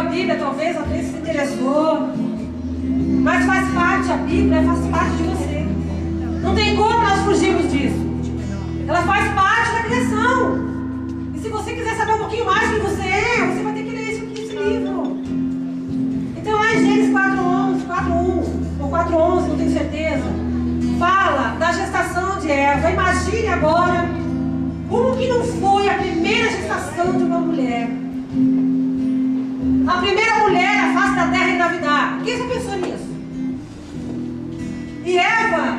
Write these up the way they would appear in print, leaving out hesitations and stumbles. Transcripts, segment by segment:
a Bíblia, talvez se interessou. Mas faz parte, a Bíblia faz parte de você. Não tem como nós fugirmos disso. Ela faz parte da criação. E se você quiser saber um pouquinho mais quem você é, você vai ter que ler esse livro. Então lá em Gênesis 4:1 ou 4:11, não tenho certeza, fala da gestação de Eva. Imagine agora como que não foi a primeira gestação de uma mulher. A primeira mulher na face da terra engravidar. Quem já pensou nisso? E Eva,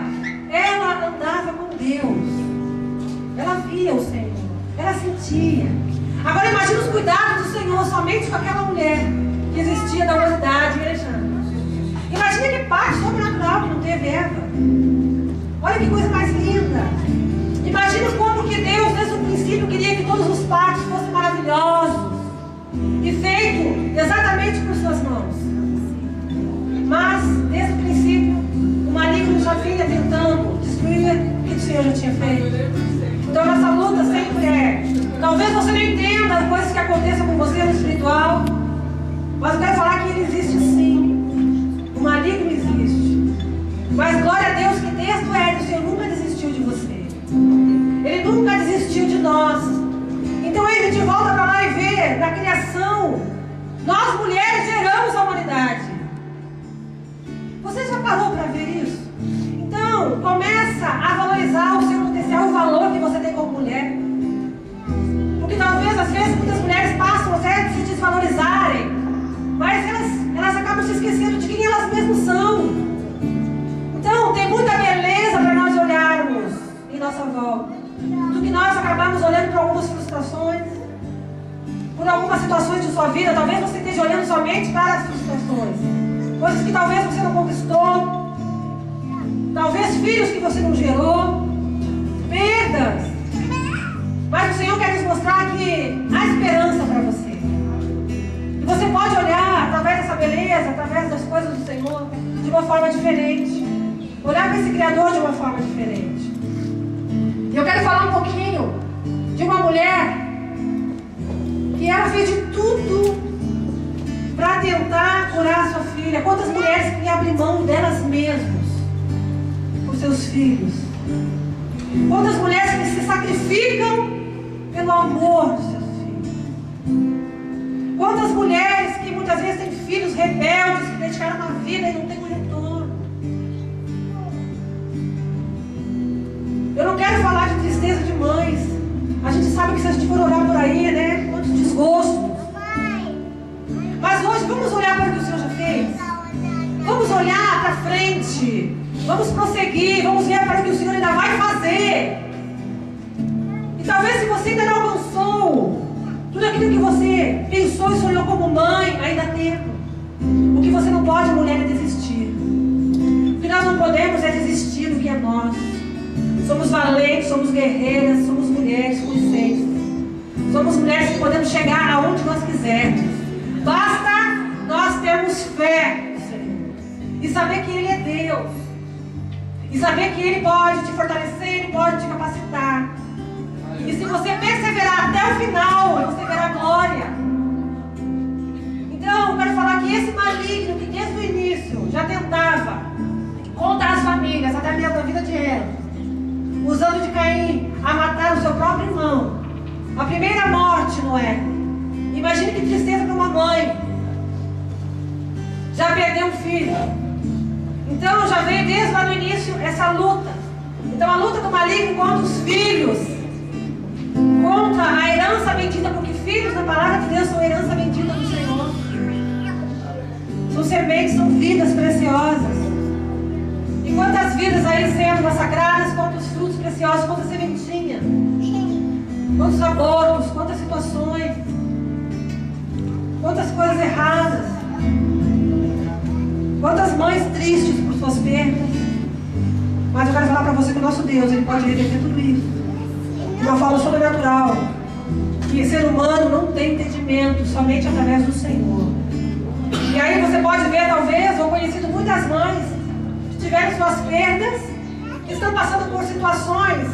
ela andava com Deus. Ela via o Senhor. Ela sentia. Agora imagine os cuidados do Senhor somente com aquela mulher que existia da humanidade, Alexandre. Imagine que parte sobrenatural que não teve Eva. Olha que coisa mais linda. Imagine como que Deus, desde o princípio, queria que todos os partos fossem maravilhosos e feitos exatamente por suas mãos. Mas, desde o princípio, o maligno já vinha tentando destruir o que o Senhor já tinha feito. Então, nossa luta sempre é: talvez você não entenda as coisas que aconteçam com você no espiritual, mas eu quero falar que ele existe sim. O maligno existe. Mas glória a Deus que desde o Éden o Senhor nunca desistiu de você. Ele nunca desistiu de nós. Então aí a gente volta para lá e vê na criação, nós mulheres geramos a humanidade. Você já parou para ver isso? Então começa a valorizar o seu potencial, o valor que você tem como mulher. Porque talvez às vezes muitas mulheres passam até de se desvalorizarem, mas elas acabam se esquecendo de quem elas mesmas são. Então tem muita beleza para nós olharmos em nossa volta, do que nós acabamos olhando por algumas frustrações, por algumas situações de sua vida. Talvez você esteja olhando somente para as frustrações, coisas que talvez você não conquistou, talvez filhos que você não gerou, perdas. Mas o Senhor quer nos mostrar que há esperança para você. E você pode olhar através dessa beleza, através das coisas do Senhor, de uma forma diferente. Olhar para esse Criador de uma forma diferente. E eu quero falar um pouquinho de uma mulher que ela fez de tudo para tentar curar a sua filha. Quantas mulheres que abrem mão delas mesmas por seus filhos? Quantas mulheres que se sacrificam pelo amor dos seus filhos? Quantas mulheres que muitas vezes têm filhos rebeldes que dedicaram uma vida e não têm um retorno? Eu não quero falar de tristeza de mães. A gente sabe que se a gente for orar por aí, né? Quantos desgostos. Mas hoje vamos olhar para o que o Senhor já fez. Vamos olhar para frente. Vamos prosseguir. Vamos ver para o que o Senhor ainda vai fazer. E talvez se você ainda não alcançou tudo aquilo que você pensou e sonhou como mãe, ainda há tempo. O que você não pode, mulher, é desistir. O que nós não podemos é desistir do que é nosso. Somos valentes, somos guerreiras, somos mulheres com licença. Somos mulheres que podemos chegar aonde nós quisermos. Basta nós termos fé no Senhor. E saber que Ele é Deus. E saber que Ele pode te fortalecer, Ele pode te capacitar. E se você perseverar até o final, você verá glória. Então, eu quero falar que esse maligno que desde o início já tentava contra as famílias, até mesmo a vida de Eva, usando de Caim a matar o seu próprio irmão. A primeira morte, Noé. Imagine que tristeza para uma mãe. Já perdeu um filho. Então já veio desde lá no início essa luta. Então a luta do maligno contra os filhos, contra a herança bendita, porque filhos na palavra de Deus são herança bendita do Senhor. São sementes, são vidas preciosas. E quantas vidas aí sendo massacradas, quantos frutos preciosos, quantas sementinhas, quantos abortos, quantas situações, quantas coisas erradas, quantas mães tristes por suas perdas. Mas eu quero falar para você que o nosso Deus, Ele pode reverter tudo isso de uma forma sobrenatural, que ser humano não tem entendimento, somente através do Senhor. E aí você pode ver, talvez, ou conhecido muitas mães que tiveram suas perdas, que estão passando por situações,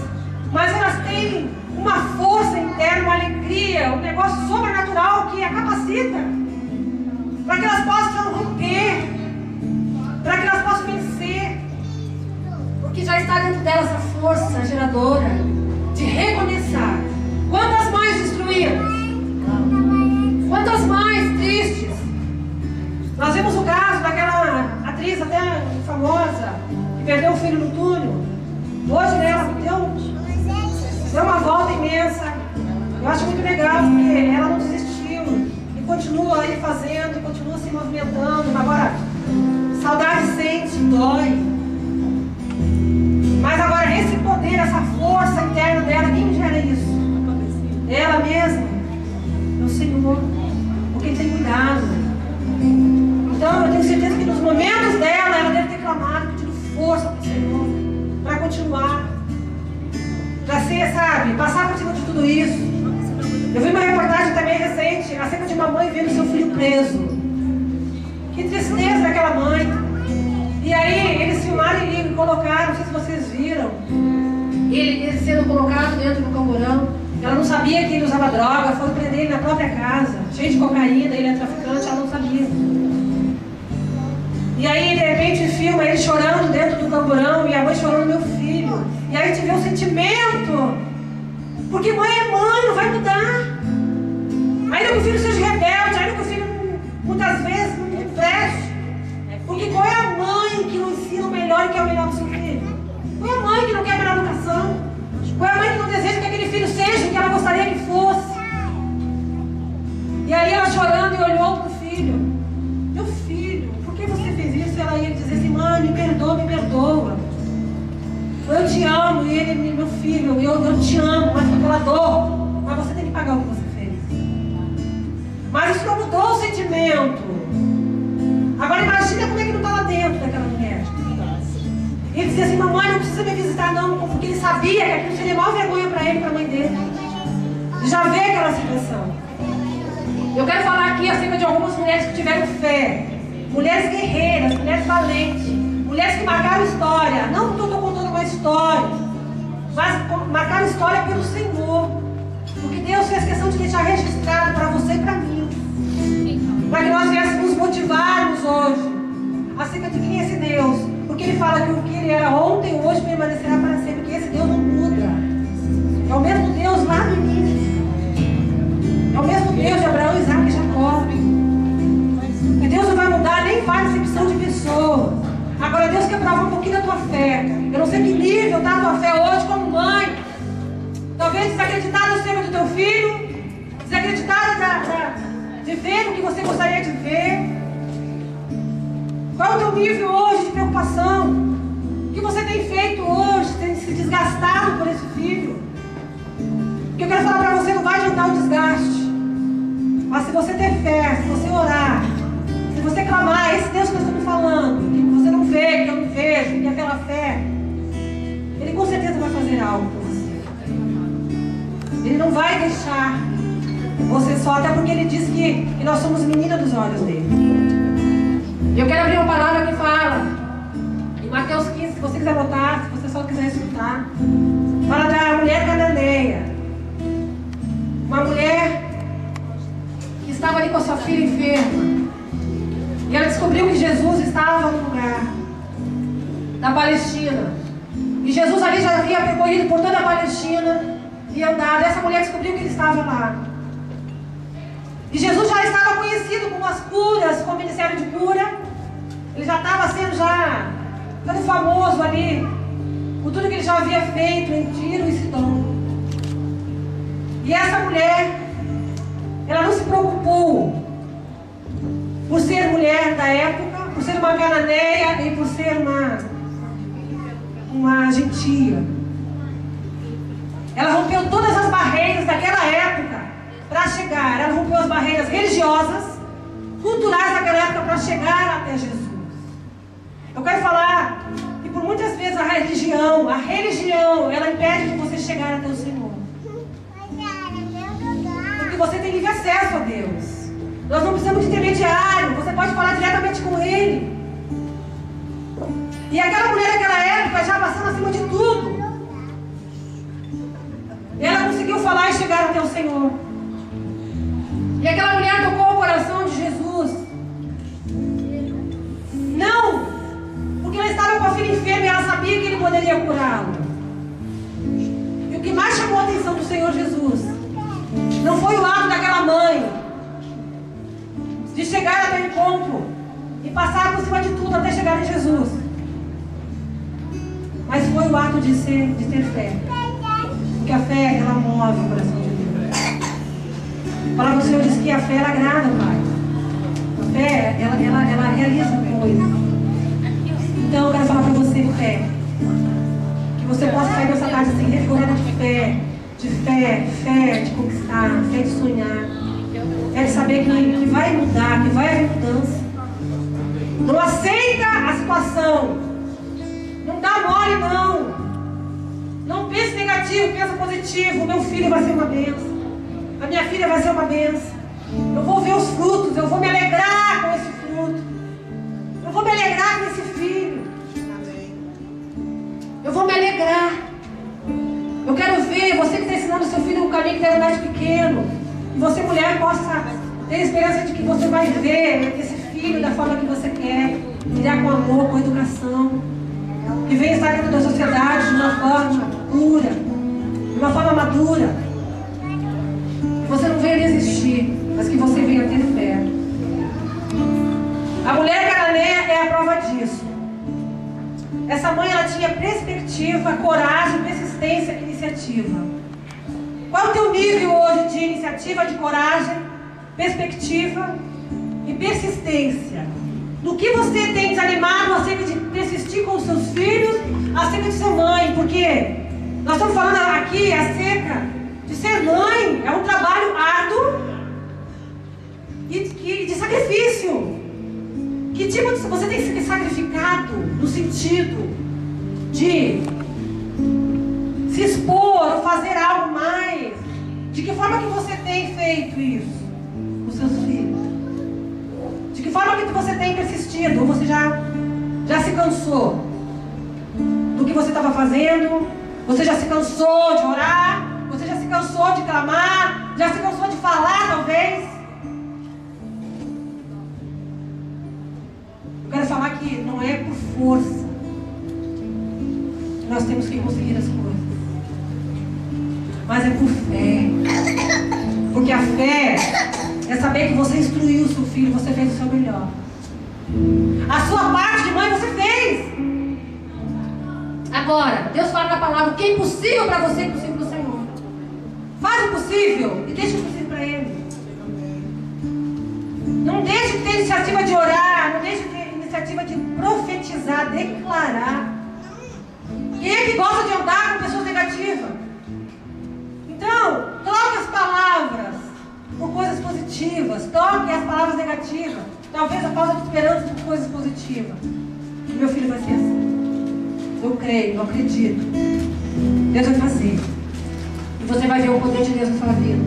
mas elas têm uma força interna, uma alegria, um negócio sobrenatural que a capacita. para que elas possam romper, para que elas possam vencer, porque já está dentro delas a força geradora de recomeçar. Quantas mães destruídas, quantas mães tristes. Nós vimos o caso daquela atriz até famosa que perdeu o filho no túnel. Hoje ela deu uma volta imensa. Eu acho muito legal porque ela não desistiu e continua aí fazendo, e continua se movimentando. Agora, saudade sente, dói. Mas agora esse poder, essa força interna dela, quem gera isso? Ela mesma, é o Senhor, porque Ele tem cuidado. Então eu tenho certeza que nos momentos dela, ela deve ter clamado, pedindo força para o Senhor, para continuar, para ser, sabe, passar por cima de tudo isso. Eu vi uma reportagem também recente acerca de uma mãe vendo seu filho preso. Que tristeza daquela mãe. E aí eles filmaram e colocaram, não sei se vocês viram, ele sendo colocado dentro do camburão. Ela não sabia que ele usava droga, foram prender ele na própria casa, cheio de cocaína, ele é traficante, ela não sabia. E aí de repente filma ele chorando dentro do camburão e a mãe chorando, meu filho. E aí a gente vê o sentimento, porque mãe é mãe, não vai mudar. Ainda que o filho seja rebelde, ainda que o filho muitas vezes não preste. Porque qual é a mãe que não ensina o melhor e quer o melhor do seu filho? Qual é a mãe que não quer a melhor educação? Qual é a mãe que não deseja que aquele filho seja o que ela gostaria que fosse? E aí ela chorando e olhou para o filho. Meu filho, por que você fez isso? E ela ia dizer assim, mãe, me perdoa, me perdoa. Eu te amo. E ele, meu filho, eu te amo, mas com aquela dor. Mas você tem que pagar o que você fez. Mas isso não mudou o sentimento. Agora imagina como é que não está lá dentro daquela mulher. Ele dizia assim, mamãe, não precisa me visitar não, porque ele sabia que aquilo seria maior vergonha para ele e para a mãe dele. Já vê aquela situação. Eu quero falar aqui acerca de algumas mulheres que tiveram fé. Mulheres guerreiras, mulheres valentes, mulheres que marcaram história. Não estou contando uma história, mas marcaram história pelo Senhor. Porque Deus fez questão de deixar registrado para você e para mim. Para que nós viéssemos motivarmos hoje acerca de quem é esse Deus. Porque Ele fala que o que Ele era ontem, hoje permanecerá para sempre. Que esse Deus não muda. É o mesmo Deus lá no início. É o mesmo Deus de Abraão, Isaac e Jacó. E Deus não vai mudar, nem faz acepção de pessoas. Agora Deus quer provar um pouquinho da tua fé. Eu não sei que nível está a tua fé hoje como mãe. Talvez desacreditada no cima do teu filho. Desacreditada de ver o que você gostaria de ver. Qual é o teu nível hoje de preocupação? O que você tem feito hoje? Tem se desgastado por esse filho? Porque eu quero falar para você, não vai adiantar o desgaste. Mas se você ter fé, se você orar, se você clamar, esse Deus que eu estou falando, que você não vê, que eu não vejo, que é pela fé, Ele com certeza vai fazer algo para você. Ele não vai deixar você só, até porque Ele diz que nós somos menina dos olhos dele. Eu quero abrir uma palavra que fala em Mateus 15, se você quiser botar, se você só quiser escutar, fala da mulher cananeia. Uma mulher que estava ali com a sua filha enferma. E ela descobriu que Jesus estava no lugar da Palestina. E Jesus ali já havia percorrido por toda a Palestina e andado. Essa mulher descobriu que ele estava lá. E Jesus já estava conhecido com as curas, com o ministério de cura. Ele já estava sendo ficando famoso ali, por tudo que ele já havia feito em Tiro e Sidom. E essa mulher, ela não se preocupou por ser mulher da época, por ser uma cananeia e por ser uma gentia. Ela rompeu todas as barreiras daquela época para chegar. Ela rompeu as barreiras religiosas, culturais daquela época para chegar até Jesus. Eu quero falar que por muitas vezes a religião, ela impede de você chegar até o Senhor. Porque você tem livre acesso a Deus. Nós não precisamos de intermediário, você pode falar diretamente com Ele. E aquela mulher daquela época, já passando acima de tudo, ela conseguiu falar e chegar até o Senhor. E aquela mulher tocou o coração de Jesus. poderia curá-lo. E o que mais chamou a atenção do Senhor Jesus não foi o ato daquela mãe de chegar até o encontro e passar por cima de tudo até chegar em Jesus, mas foi o ato de ter fé. Porque a fé, ela move o coração de Deus. A palavra do Senhor diz que a fé, ela agrada o Pai. A fé, ela realiza coisas. Então eu quero falar para você, fé. Que você possa sair dessa tarde assim, revigorada de fé, de conquistar, fé de sonhar. Fé de saber que vai mudar, que vai haver mudança. Não aceita a situação. Não dá mole, não. Não pense negativo, pensa positivo. O meu filho vai ser uma bênção. A minha filha vai ser uma bênção. Eu vou ver os frutos, eu vou me alegrar com esse fruto. Eu vou me alegrar com esse filho. Eu vou me alegrar. Eu quero ver você que está ensinando seu filho um caminho que deve mais pequeno. E você, mulher, possa ter esperança de que você vai ver esse filho da forma que você quer. Criar com amor, com educação. Que venha estar dentro da sociedade de uma forma pura, de uma forma madura. Que você não venha desistir, mas que você venha ter fé. A mulher cananeia é a prova disso. Essa mãe, ela tinha perspectiva, coragem, persistência e iniciativa. Qual é o teu nível hoje de iniciativa, de coragem, perspectiva e persistência? No que você tem desanimado acerca de persistir com os seus filhos, acerca de ser mãe? Porque nós estamos falando aqui acerca de ser mãe. É um trabalho árduo e de sacrifício. Que tipo de você tem se sacrificado no sentido de se expor ou fazer algo mais? De que forma que você tem feito isso com seus filhos? De que forma que você tem persistido? Ou você já se cansou do que você estava fazendo? Você já se cansou de orar? Você já se cansou de clamar? Já se cansou de falar, talvez? Eu quero falar que não é por força que nós temos que conseguir as coisas, mas é por fé. Porque a fé é saber que você instruiu o seu filho, você fez o seu melhor. A sua parte de mãe você fez. Agora, Deus fala na palavra: o que é impossível para você é impossível para o Senhor. Faz o possível e deixa o possível para Ele. Não deixe de ter iniciativa de orar, não deixe de ter iniciativa de profetizar, declarar. Quem é que gosta de andar com pessoas negativas? Então, troque as palavras por coisas positivas. Troque as palavras negativas, talvez a falta de esperança, por coisas positivas. Meu filho vai ser assim. Eu creio, eu acredito. Deus vai fazer. E você vai ver o poder de Deus na sua vida.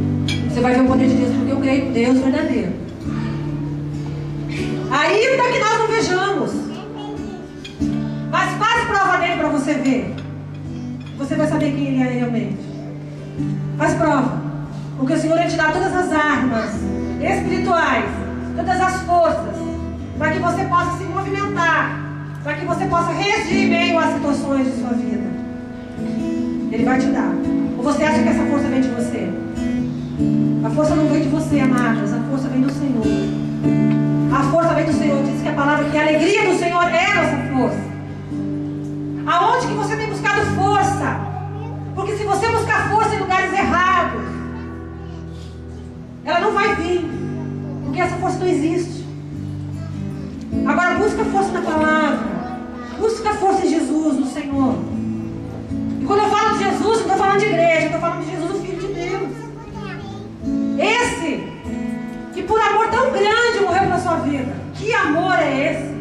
Você vai ver o poder de Deus, porque eu creio em Deus verdadeiro. Ainda que nós não vejamos, mas faz prova dele para você ver. Você vai saber quem ele é realmente. Faz prova. Porque o Senhor ele te dá todas as armas espirituais, todas as forças, para que você possa se movimentar, para que você possa reagir em meio às situações de sua vida. Ele vai te dar. Ou você acha que essa força vem de você? A força não vem de você, amadas. A força vem do Senhor. A força vem do Senhor. Diz que a palavra que a alegria do Senhor é a nossa força. Aonde que você tem buscado força? Porque se você buscar força em lugares errados, ela não vai vir. Porque essa força não existe. Agora busca força na palavra. Busca força em Jesus, no Senhor. E quando eu falo de Jesus, eu estou falando de igreja. Eu estou falando de Jesus, o Filho de Deus. Esse que por amor tão grande morreu pela sua vida. Que amor é esse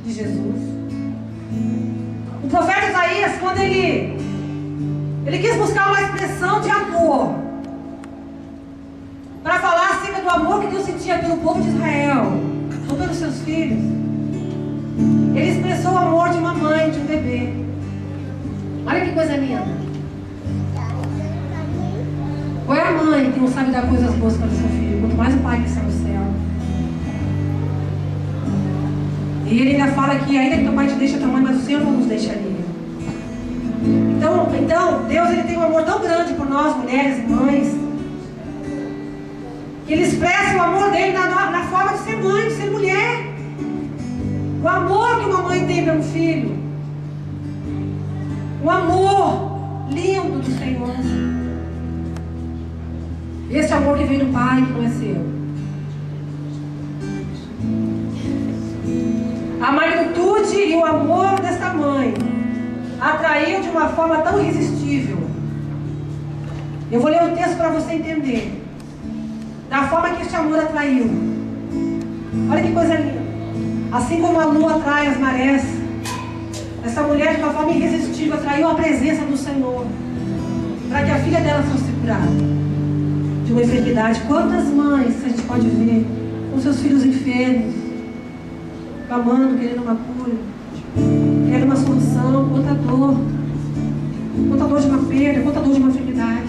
de Jesus? O profeta Isaías, quando ele quis buscar uma expressão de amor para falar acerca do amor que Deus sentia pelo povo de Israel, ou pelos seus filhos, ele expressou o amor de uma mãe, de um bebê. Olha que coisa linda. Qual é a mãe que não sabe dar coisas boas para o seu filho? Quanto mais o pai que está no céu. E ele ainda fala que ainda que teu pai te deixa tua mãe, mas o Senhor não nos deixaria. Então Deus ele tem um amor tão grande por nós, mulheres e mães, que Ele expressa o amor dele na forma de ser mãe, de ser mulher. O amor que uma mãe tem pelo filho. Um amor lindo do Senhor. Esse amor que vem do Pai, que não é seu. A magnitude e o amor desta mãe atraiu de uma forma tão irresistível. Eu vou ler o texto para você entender. Da forma que este amor atraiu. Olha que coisa linda. Assim como a lua atrai as marés, essa mulher de uma forma irresistível atraiu a presença do Senhor, para que a filha dela fosse curada de uma enfermidade. Quantas mães a gente pode ver com seus filhos enfermos, clamando, querendo uma cura, querendo uma solução, quanta dor de uma perda, quanta dor de uma enfermidade.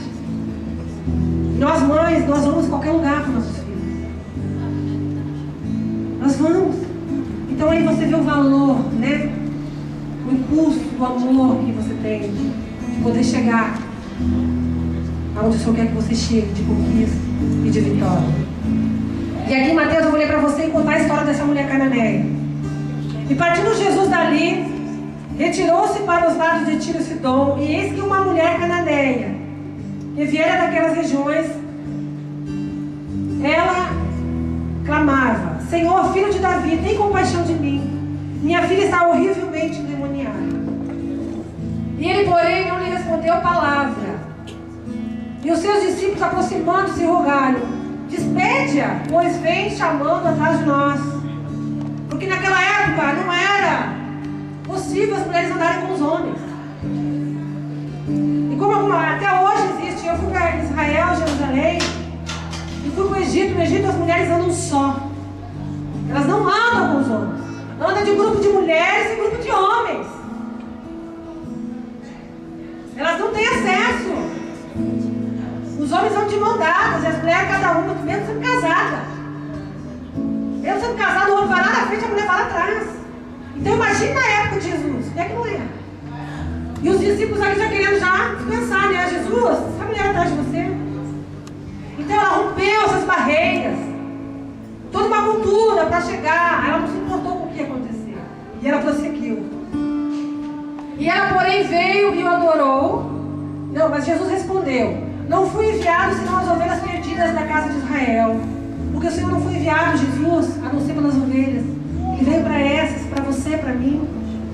Nós mães, nós vamos em qualquer lugar com nossos filhos. Nós vamos. Então aí você vê o valor, né? O impulso do amor que você tem de poder chegar aonde o Senhor quer que você chegue, de conquista e de vitória. E aqui em Mateus eu vou ler para você e contar a história dessa mulher cananeia. E partindo Jesus dali, retirou-se para os lados de Tiro e Sidom, e eis que uma mulher cananeia, que viera daquelas regiões, ela clamava: Senhor, filho de Davi, tem compaixão de mim. Minha filha está horrivelmente endemoniada. E ele, porém, não lhe respondeu palavra. E os seus discípulos, aproximando-se, rogaram: despede-a, pois vem chamando atrás de nós. Porque naquela época não era possível as mulheres andarem com os homens. E como até hoje existe, eu fui para Israel, Jerusalém, e fui para o Egito. No Egito as mulheres andam só. Elas não andam com os homens. Andam de grupo de mulheres e grupo de homens. Elas não têm acesso. Os homens vão de mão dadas e as mulheres cada uma, mesmo sendo casada. Mesmo sendo casado, o homem vai lá na frente e a mulher vai lá atrás. Então imagine na época de Jesus, o que é que não era? E os discípulos ali já querendo já pensar, né? Jesus, essa mulher atrás de você. Então ela rompeu essas barreiras. Toda uma cultura para chegar. Ela não se importou com o que ia acontecer. E ela prosseguiu. E ela, porém, veio e o adorou. Não, mas Jesus respondeu: não fui enviado senão as ovelhas perdidas da casa de Israel. Porque o Senhor não foi enviado, Jesus, a não ser pelas ovelhas. Ele veio para essas, para você, para mim,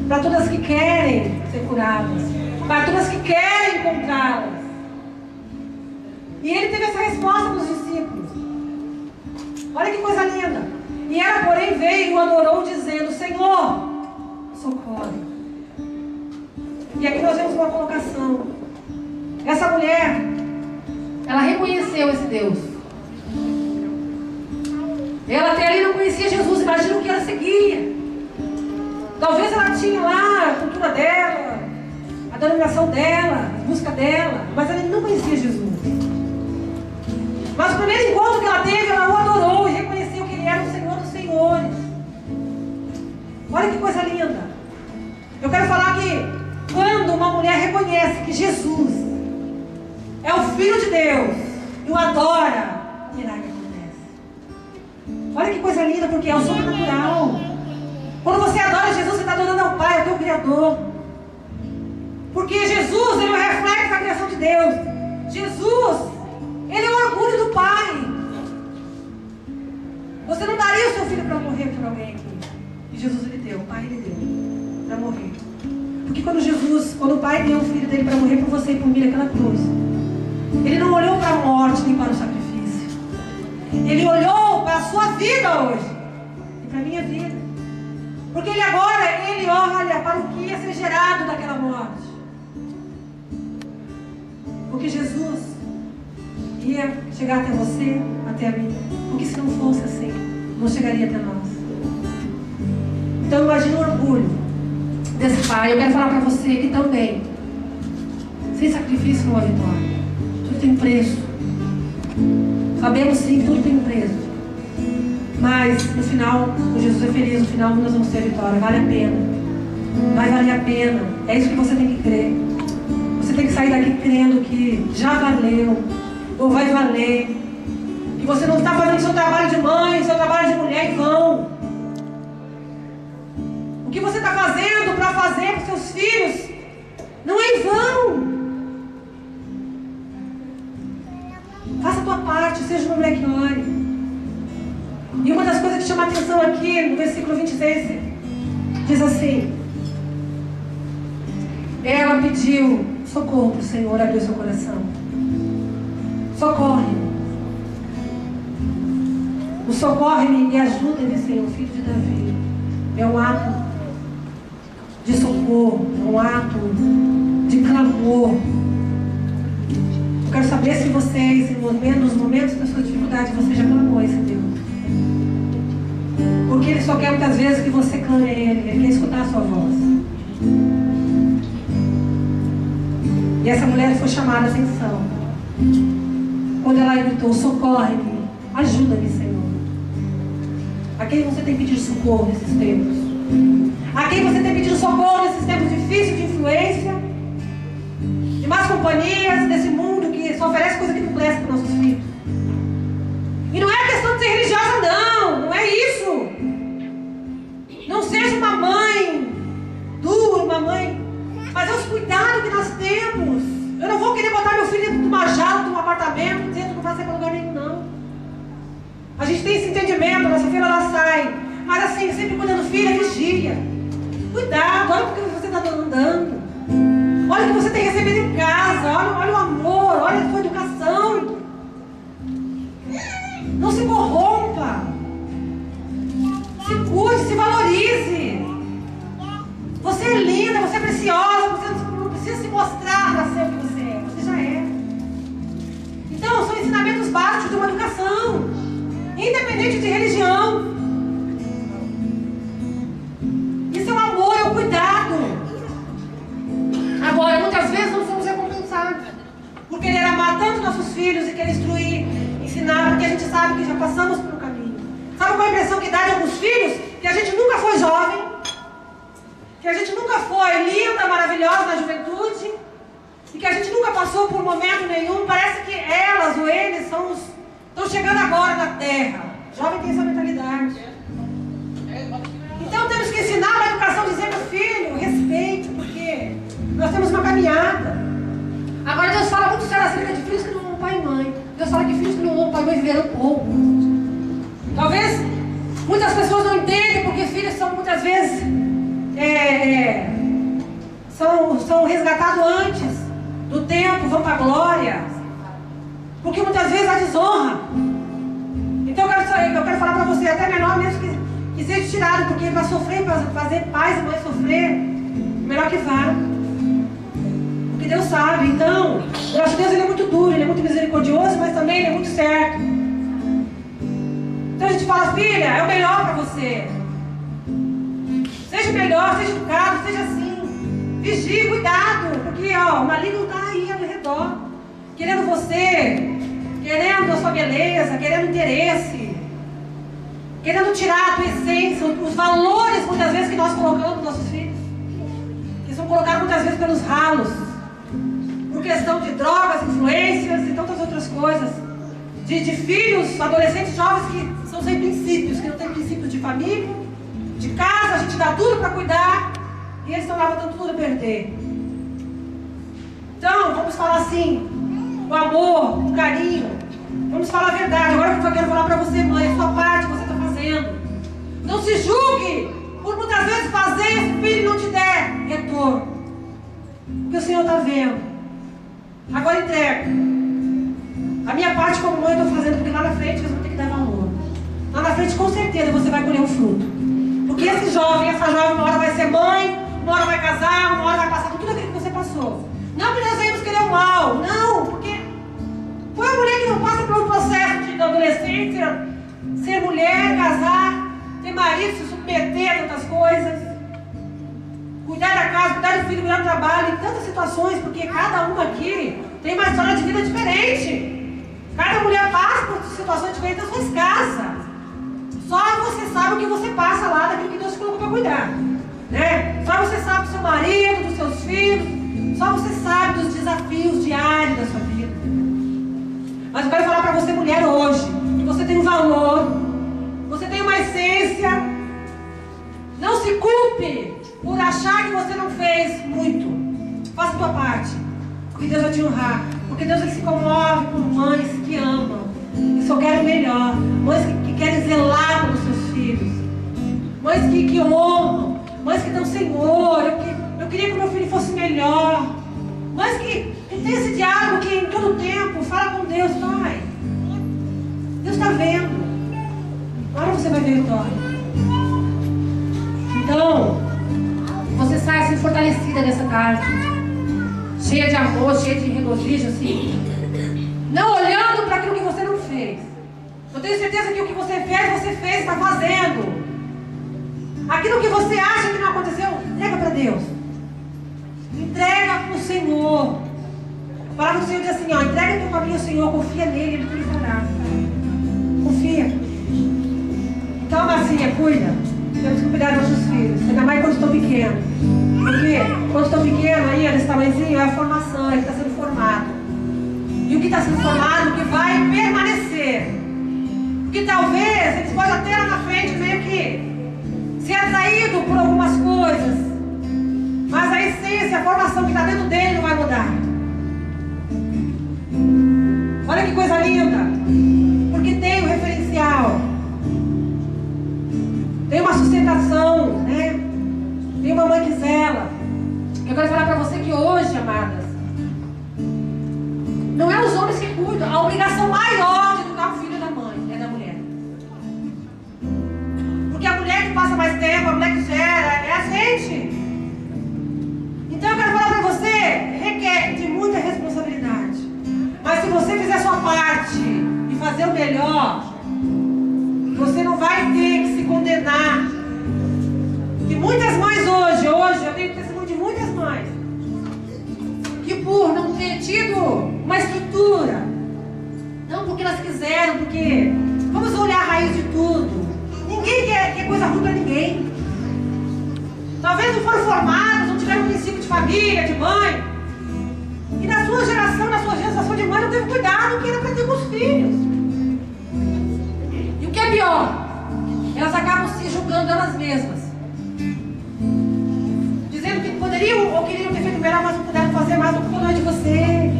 para todas que querem ser curadas, para todas que querem encontrá-las. E ele teve essa resposta para os discípulos. Olha que coisa linda. E ela, porém, veio e o adorou, dizendo: Senhor, socorre. E aqui nós vemos uma colocação. Essa mulher, ela reconheceu esse Deus. Ela até ali não conhecia Jesus. Imagina o que ela seguia. Talvez ela tinha lá a cultura dela, a denominação dela, a busca dela, mas ela não conhecia Jesus. Mas o primeiro encontro que ela teve, ela o adorou e reconheceu que Ele era o Senhor dos Senhores. Olha que coisa linda. Eu quero falar que quando uma mulher reconhece que Jesus é o Filho de Deus e o adora, o milagre acontece. Olha que coisa linda, porque é o sobrenatural. Quando você adora Jesus, você está adorando ao Pai, ao teu Criador. Porque Jesus, Ele é o reflexo da criação de Deus. Jesus, Ele é o orgulho do Pai. Você não daria o seu filho para morrer por alguém aqui. E Jesus Ele deu, o Pai Ele deu para morrer. Porque quando o Pai deu o filho dele para morrer por você e por mim naquela cruz, Ele não olhou para a morte nem para o sacrifício. Ele olhou para a sua vida hoje e para a minha vida. Porque Ele agora, Ele olha para o que ia ser gerado daquela morte. Porque Jesus ia chegar até você, até a mim. Porque se não fosse assim, não chegaria até nós. Então imagine o orgulho desse Pai. Eu quero falar para você que também, sem sacrifício não há vitória. Tudo tem preço. Sabemos sim que tudo tem preço. Mas no final, o Jesus é feliz, no final nós vamos ter a vitória. Vale a pena. Vai valer a pena. É isso que você tem que crer. tem que sair daqui crendo que já valeu, ou vai valer. Que você não está fazendo seu trabalho de mãe, seu trabalho de mulher em vão. O que você está fazendo para fazer para os seus filhos não é em vão. Faça a tua parte, seja uma mulher que ore. E uma das coisas que chama a atenção aqui, no versículo 26, diz assim: ela pediu socorro para o Senhor, abriu seu coração. Socorre-me. O socorre-me e ajuda-me, Senhor, filho de Davi. É um ato de socorro, é um ato de clamor. Eu quero saber se vocês, nos momentos da sua dificuldade, você já clamou esse Deus. Porque Ele só quer muitas vezes que você clame a Ele, Ele quer escutar a sua voz. E essa mulher foi chamada a atenção quando ela gritou: socorre-me, ajuda-me, Senhor. A quem você tem pedido socorro nesses tempos? A quem você tem pedido socorro nesses tempos difíceis de influência, de más companhias, desse mundo que só oferece coisa que não presta para os nossos filhos? E não é questão de ser religiosa, não é isso. Não seja uma mãe dura, uma mãe, mas é os cuidados que nós temos. Eu não vou querer botar meu filho dentro de uma jaula, de um apartamento, dizendo que não vai sair para lugar nenhum, não. A gente tem esse entendimento, a nossa filha ela sai, mas assim, sempre cuidando do filho, é vigília. Cuidado, olha porque você está andando. Olha o que você tem recebido em casa, olha o amor, olha a sua educação. Não se corrompa. Se cuide, se valorize. Você é linda, você é preciosa, você não precisa se mostrar para ser o que você é, você já é. Então, são ensinamentos básicos de uma educação, independente de religião. Isso é o amor, é o cuidado. Agora, muitas vezes não somos recompensados por querer amar tanto nossos filhos e querer instruir, ensinar, porque a gente sabe que já passamos por um caminho. Sabe qual é a impressão que dá de alguns filhos? Que a gente nunca foi jovem, que a gente nunca foi linda, maravilhosa na juventude, e que a gente nunca passou por momento nenhum. Parece que elas ou eles estão chegando agora na terra. Jovem tem essa mentalidade. Então temos que ensinar uma educação dizendo: filho, respeite, porque nós temos uma caminhada. Agora Deus fala muito sério acerca de filhos que não amam pai e mãe. Deus fala que filhos que não amam pai e mãe viveram pouco. Talvez muitas pessoas não entendem porque filhos são muitas vezes são resgatados antes do tempo, vão para a glória. Porque muitas vezes a desonra. Então eu quero falar para você, até menor mesmo que seja tirado, porque para sofrer, para fazer pais e mães sofrer, melhor que vá. Porque Deus sabe. Então, eu acho que Deus ele é muito duro, ele é muito misericordioso, mas também ele é muito certo. Então a gente fala: filha, é o melhor para você. Seja melhor, seja educado, seja assim. Vigie, cuidado, porque o maligno está aí ao redor, querendo você, querendo a sua beleza, querendo interesse, querendo tirar a tua essência, os valores muitas vezes que nós colocamos nos nossos filhos, que são colocados muitas vezes pelos ralos, por questão de drogas, influências e tantas outras coisas, de filhos, adolescentes, jovens que são sem princípios, que não têm princípios de família, de casa, a gente dá tudo para cuidar, e eles estão lá botando tudo a perder. Então, vamos falar assim, com amor, com carinho. Vamos falar a verdade. Agora eu quero falar para você, mãe, a sua parte que você está fazendo. Não se julgue por muitas vezes fazer esse filho não te der retorno. Porque o Senhor está vendo. Agora entrega. A minha parte como mãe eu estou fazendo, porque lá na frente eles vão ter que dar valor. Lá na frente com certeza você vai colher um fruto. Porque esse jovem, essa jovem, uma hora vai ser mãe, uma hora vai casar, uma hora vai passar por tudo aquilo que você passou. Não que nós venhamos querer o mal, não, porque foi uma mulher que não passa pelo processo de adolescência, ser mulher, casar, ter marido, se submeter a tantas coisas, cuidar da casa, cuidar do filho, cuidar do trabalho, em tantas situações, porque cada uma aqui tem uma história de vida diferente. Cada mulher passa por situações diferentes nas suas casas. Só você sabe o que você passa lá daquilo que Deus te colocou para cuidar, né? Só você sabe do seu marido, dos seus filhos, Só você sabe dos desafios diários da sua vida. Mas eu quero falar para você, mulher, hoje, que você tem um valor, você tem uma essência. Não se culpe por achar que você não fez muito. Faça a tua parte, porque Deus vai te honrar. Porque Deus ele se comove com mães que amam e só querem o melhor. Mães que querem zelar pelos seus filhos. Mães que honram. Mães que dão, Senhor, eu queria que o meu filho fosse melhor. Mães que tem esse diálogo que em todo tempo fala com Deus. Pai, Deus está vendo. Agora você vai ver a vitória. Então, você sai assim fortalecida nessa tarde, cheia de amor, cheia de regozijo, assim, não olhando para aquilo que você não fez. Eu tenho certeza que o que você fez, está fazendo. Aquilo que você acha que não aconteceu, entrega para Deus. Entrega para o Senhor. A palavra do Senhor diz assim, ó, entrega teu caminho ao Senhor, confia nele, ele te fará. Confia. Então, Marcinha, cuida. Temos que cuidar dos nossos filhos, ainda mais quando estão pequenos. Porque quando estão pequenos, aí, nesse tamanhozinho, é a formação, ele está sendo formado. E o que está sendo formado, o que vai permanecer. Porque talvez eles podem até lá na frente meio que ser atraído por algumas coisas, mas a essência, a formação que está dentro dele não vai mudar. Olha que coisa linda, porque tem um referencial, tem uma sustentação, né? Tem uma mãe que zela. Eu quero falar para você que hoje, amadas, não é os homens que cuidam, a obrigação maior de educar o filho da mãe é da mulher. Porque a mulher que passa mais tempo, a mulher que gera, é a gente. Então eu quero falar para você, requer de muita responsabilidade. Mas se você fizer a sua parte e fazer o melhor, você não vai ter que se condenar. E muitas mães hoje eu tenho testemunho de muitas mães, que por não ter tido uma estrutura, não porque elas quiseram, porque vamos olhar a raiz de tudo. Ninguém quer coisa ruim para ninguém. Talvez não foram formados, não tiveram um princípio de família, de mãe. E na sua geração, na sua geração de mãe, não teve cuidado que era para ter com os filhos. E o que é pior? Elas acabam se julgando elas mesmas, dizendo que poderiam ou queriam ter feito melhor, mas não puderam fazer mais. O culpa não é de você.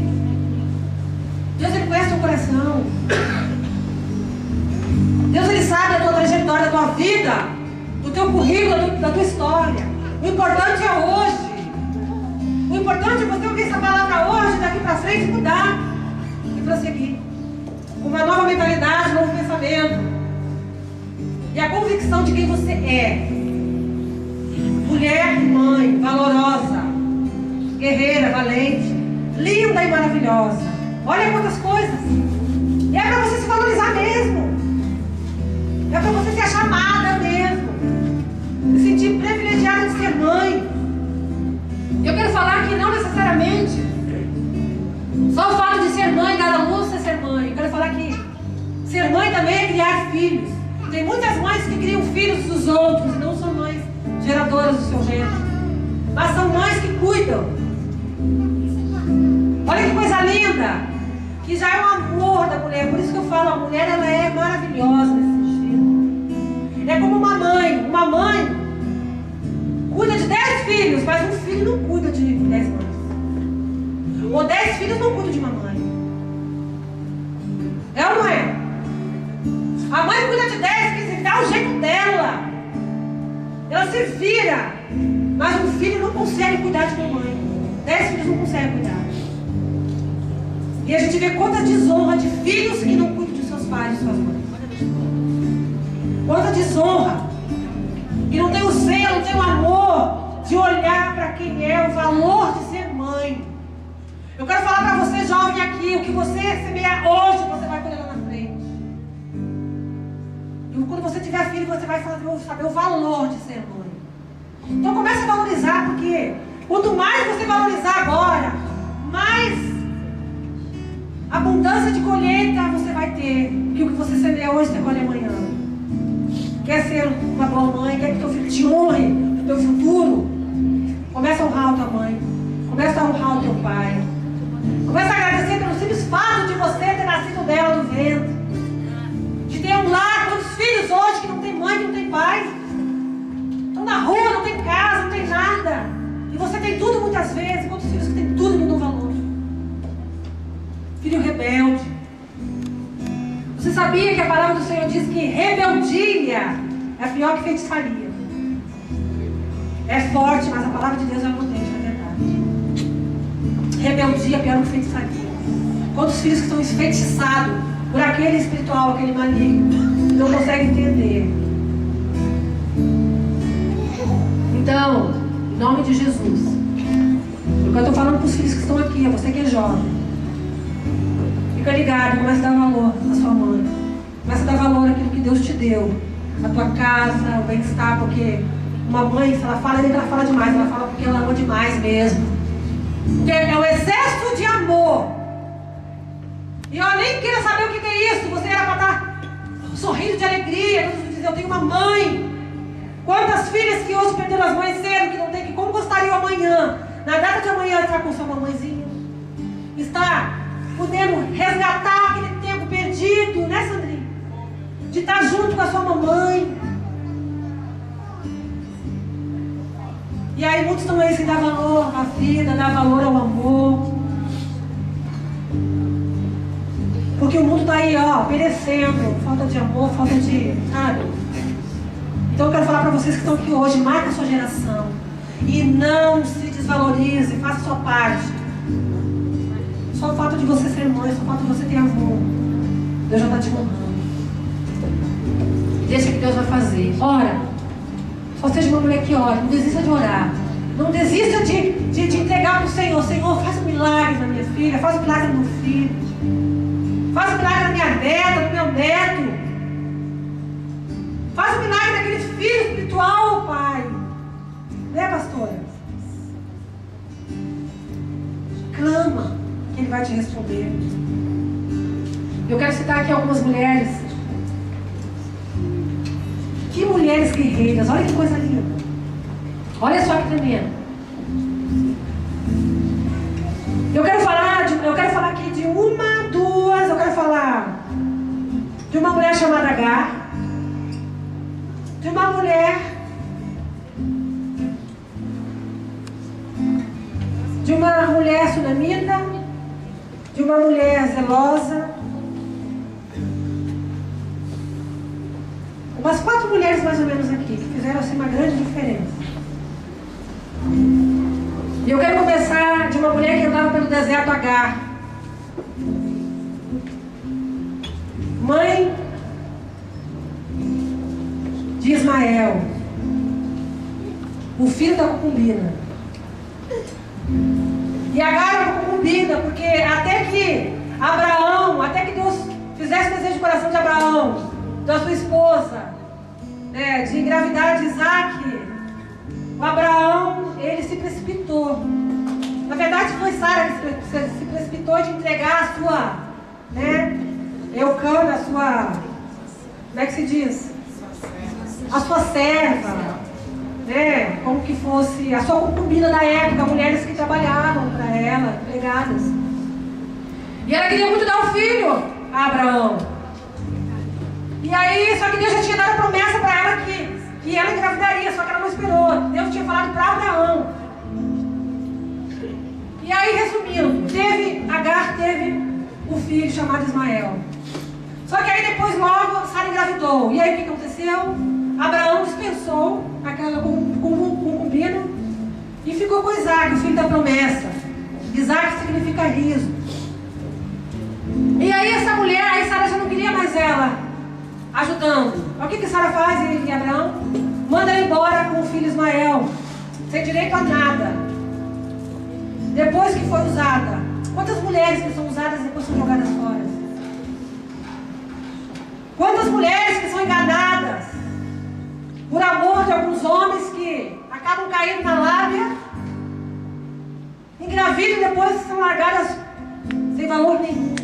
Deus, ele conhece o teu coração. Deus, ele sabe a tua trajetória, da tua vida, do teu currículo, da tua história. O importante é hoje. O importante é você ouvir essa palavra hoje, daqui para frente, mudar e prosseguir. Com uma nova mentalidade, um novo pensamento. E a convicção de quem você é. Mulher e mãe, valorosa, guerreira, valente, linda e maravilhosa. Olha quantas coisas. E é para você se valorizar mesmo. É para você ser a chamada mesmo. Se sentir privilegiada de ser mãe. Eu quero falar que não necessariamente só o fato de ser mãe, dar a luz é ser mãe. Eu quero falar que ser mãe também é criar filhos. Tem muitas mães que criam filhos dos outros e não são mães geradoras do seu gênero, mas são mães que cuidam. Olha que coisa linda, que já é um amor da mulher. Por isso que eu falo, a mulher, ela é maravilhosa nesse sentido. É como uma mãe cuida de 10 filhos, mas um filho não cuida de 10 mães, ou 10 filhos não cuidam de uma mãe. É ou não é? A mãe cuida de 10, que se dá o jeito dela, ela se vira, mas um filho não consegue cuidar de uma mãe. 10 filhos não conseguem cuidar. E a gente vê quanta desonra de filhos que não cuidam de seus pais e suas mães. Quanta desonra, que não tem o zelo, não tem o amor de olhar para quem é, o valor de ser mãe. Eu quero falar para você, jovem aqui, o que você semear hoje, você vai colher lá na frente. E quando você tiver filho, você vai saber o valor de ser mãe. Então comece a valorizar, porque quanto mais você valorizar agora, mais abundância de colheita você vai ter. Porque o que você semeia hoje, você colhe amanhã. Quer ser uma boa mãe, quer que teu filho te honre no teu futuro? Começa a honrar a tua mãe. Começa a honrar o teu pai. Começa a agradecer pelo simples fato de você ter nascido dela do ventre. De ter um lar, quantos filhos hoje que não tem mãe, que não tem pai. Estão na rua, não tem casa, não tem nada. E você tem tudo muitas vezes. Quantos filhos que tem tudo e não dão valor? Filho rebelde. Você sabia que a palavra do Senhor diz que rebeldia é pior que feitiçaria? É forte, mas a palavra de Deus ela não deixa, é verdade. Rebeldia é pior que feitiçaria. Quantos filhos que estão enfeitiçados por aquele espiritual, aquele maligno, não conseguem entender? Então, em nome de Jesus, eu estou falando para os filhos que estão aqui, a você que é jovem, fica ligado, começa a dar valor à sua mãe, começa a dar valor àquilo que Deus te deu, a tua casa, o bem-estar, porque uma mãe, se ela fala demais, ela fala porque ela ama demais mesmo, porque é o excesso de amor. E eu nem queria saber o que é isso. Você era para estar sorrindo de alegria, dizer, eu tenho uma mãe. Quantas filhas que hoje perderam as mães cedo, que não tem, que como gostariam amanhã, na data de amanhã, estar com sua mamãezinha, estar podendo resgatar aquele tempo perdido, né, Sandrinha? De estar junto com a sua mamãe. E aí muitos estão aí sem dar valor à vida, dar valor ao amor. Porque o mundo está aí, ó, perecendo, falta de amor, falta de, sabe? Então eu quero falar para vocês que estão aqui hoje, marca a sua geração. E não se desvalorize, faça a sua parte. Só o fato de você ser mãe, só o fato de você ter amor, Deus já está te honrando. Deixa que Deus vai fazer. Ora, só seja uma mulher que ora, não desista de orar. Não desista de entregar para o Senhor. Senhor, faz um milagre na minha filha, faz um milagre no meu filho. Faz um milagre na minha neta, no meu neto. Faz um milagre naquele filho espiritual, Pai. Né, pastora? Clama, que Ele vai te responder. Eu quero citar aqui algumas mulheres. Que mulheres guerreiras, olha que coisa linda. Olha só que tremendo. Eu quero falar aqui de uma, duas, eu quero falar de uma mulher chamada Agar, de uma mulher, sunamita, de uma mulher zelosa. Umas 4 mulheres mais ou menos aqui, que fizeram assim uma grande diferença. E eu quero começar de uma mulher que andava pelo deserto, Agar. Mãe de Ismael, o filho da concubina. E Agar era concubina, porque até que Deus fizesse o desejo de coração de Abraão, da sua esposa, né, de engravidar de Isaac, o Abraão, ele se precipitou. Na verdade foi Sara que se precipitou de entregar a sua, né, Eucana, a sua, como é que se diz? A sua serva, né, como que fosse a sua concubina da época, mulheres que trabalhavam para ela, empregadas. E ela queria muito dar um filho a Abraão. E aí, só que Deus já tinha dado a promessa para ela que ela engravidaria, só que ela não esperou. Deus tinha falado para Abraão. E aí, resumindo, Agar teve um filho chamado Ismael. Só que aí depois logo Sara engravidou. E aí o que aconteceu? Abraão dispensou aquela concubina e ficou com Isaac, o filho da promessa. Isaac significa riso. E aí essa mulher, aí Sara já não queria mais ela ajudando. O que Sara faz em Abraão? Manda ele embora com o filho Ismael, sem direito a nada. Depois que foi usada. Quantas mulheres que são usadas e depois são jogadas fora? Quantas mulheres que são enganadas por amor de alguns homens que acabam caindo na lábia, engravidam e depois são largadas sem valor nenhum.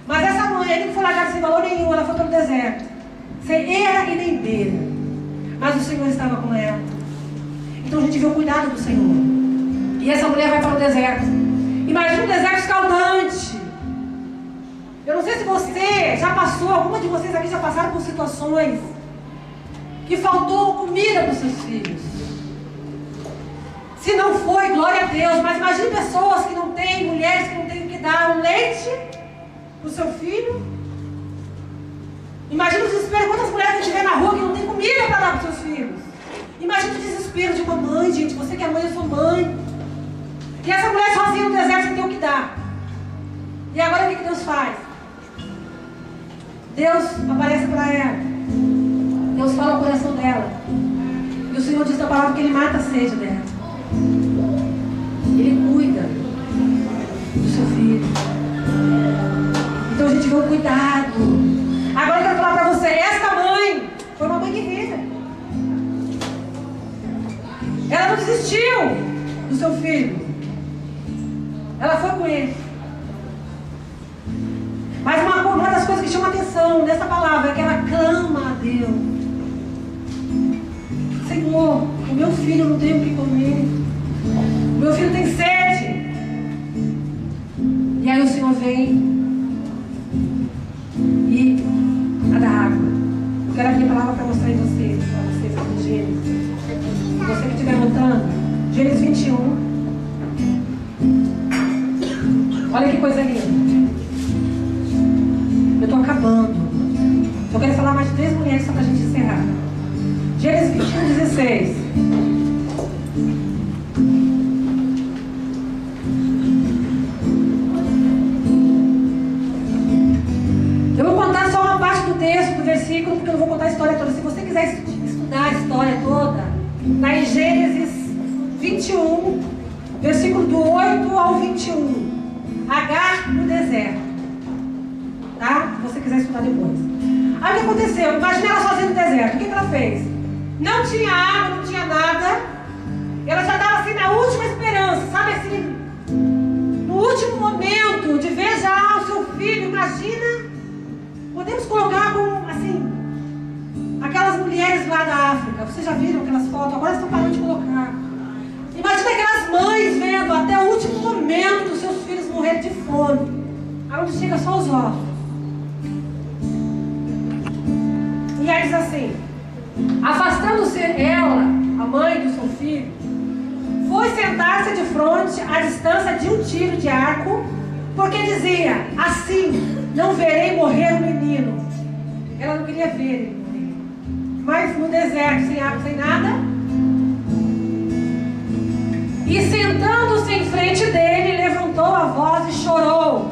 Mas essa mulher que foi largada sem valor nenhum, ela foi pelo deserto, sem era e nem beira. Mas o Senhor estava com ela. Então a gente vê o cuidado do Senhor. E essa mulher vai para o deserto. Imagina um deserto escaldante. Eu não sei se você já passou, alguma de vocês aqui já passaram por situações que faltou comida para os seus filhos. Se não foi, glória a Deus. Mas imagine pessoas que não têm, mulheres que não têm que dar um leite para o seu filho. Imagina o desespero. Quantas mulheres que estiver na rua que não tem comida para dar para os seus filhos? Imagina o desespero de uma mãe, gente. Você que é mãe, eu sou mãe. E essa mulher sozinha no deserto sem ter o que dar. E agora o que Deus faz? Deus aparece para ela. Deus fala o coração dela. E o Senhor diz na palavra que Ele mata a sede dela. Ele cuida do seu filho. Então a gente vê o cuidado. Agora eu quero falar para você, esta mãe foi uma mãe guerreira. Ela não desistiu do seu filho. Ela foi com ele. Mas uma das coisas que chama atenção nessa palavra é que ela clama a Deus. Senhor, o meu filho não tem o que comer. O meu filho tem sede. E aí o Senhor vem e dá água. Eu quero abrir a palavra para mostrar em vocês aqui em Gênesis. Você que estiver anotando, Gênesis 21. Olha que coisa linda. Eu estou acabando. Eu quero falar mais de 3 mulheres só para a gente encerrar. Gênesis 21, 16. Eu vou contar só uma parte do texto, do versículo, porque eu não vou contar a história toda. Se você quiser estudar a história toda, está em Gênesis 21, versículo do 8 ao 21. Agar no deserto. Tá? Se você quiser estudar depois. Aí o que aconteceu? Imagina ela sozinha no deserto. O que ela fez? Não tinha água, não tinha nada. Ela já estava assim na última esperança. Sabe assim? No último momento de ver já o seu filho. Imagina. Podemos colocar como assim. Aquelas mulheres lá da África. Vocês já viram aquelas fotos? Agora estão parando de colocar. Imagina aquelas mães vendo até o último momento dos seus filhos morrerem de fome. Onde chega só os ossos. E aí diz assim: afastando-se ela, a mãe do seu filho, foi sentar-se de frente à distância de um tiro de arco, porque dizia: assim não verei morrer o menino. Ela não queria ver ele morrer. Mas no deserto, sem água, sem nada. E sentando-se em frente dele, levantou a voz e chorou.